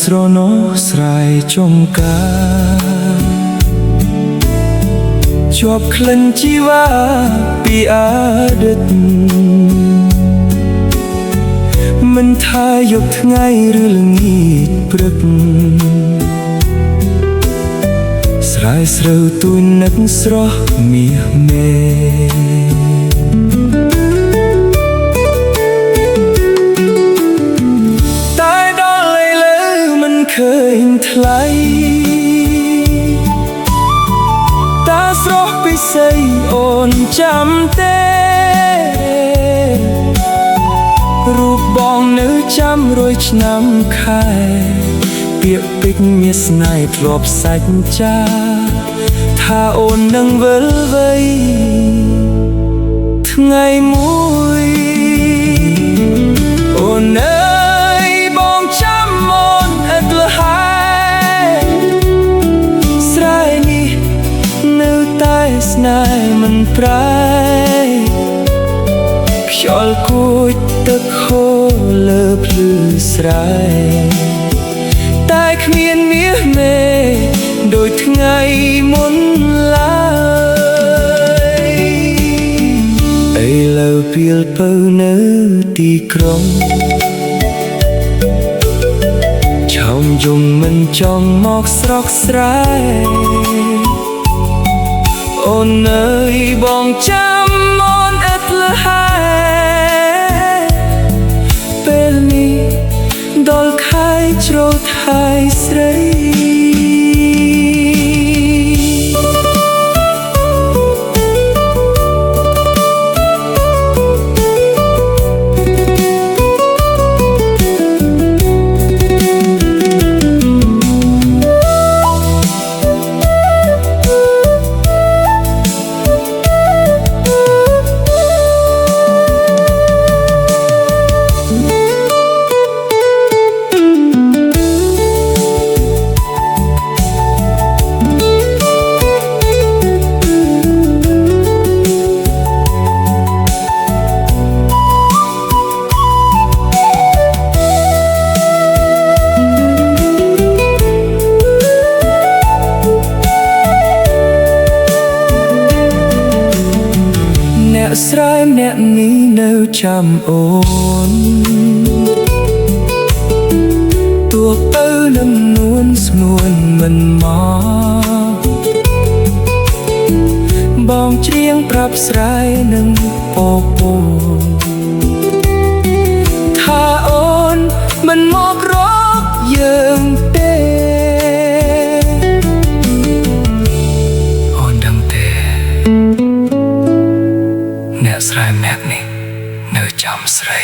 ស្រណោះស្រ័យចុងកាជាប់ក្លិនជីវ៉ាពីអតីតមិនថាយប់ថ្ងៃឬល្ងាចព្រឹកស្រែស្រូវទួញនឹកស្រស់មាសមេតែដល់ឥឡូវមិនឃើញថ្លៃតាស្រស់ពិសីអូនចាំទេរូបបងនៅចាំ100ឆ្នាំខែពាក្យពេចន៍មានស្នេហ៍ធ្លាប់សាច់ចាថាអូននឹងវិលវ័យថ្ងៃមួយអូនអើយបងចាំអូនឥតលហើយស្រែនេះនៅតែស្នេហ៍មិនប្រែខ្យល់គួចទឹកហូរលើភ្លឺស្រែតែគ្មានមាសមេដូចថ្ងៃមុនឡើយឥឡូវពីលពៅនៅទីក្រុងឆោមយំមិនចង់មកស្រុកស្រែអូនអើយបងចាំអូនឥតលហើយពេលនេះដល់ខែច្រូតហើយស្រីស្រែម្នាក់នេះនៅចាំអូនទោះទៅនឹងនួនស្ងួនមិនមកបងច្រៀងប្រាប់ស្រែនឹងពពកថាអូនមិនមករកយើងទេអូនដឹងទេអ្នកស្រែម្នាក់នេះនៅចាំស្រី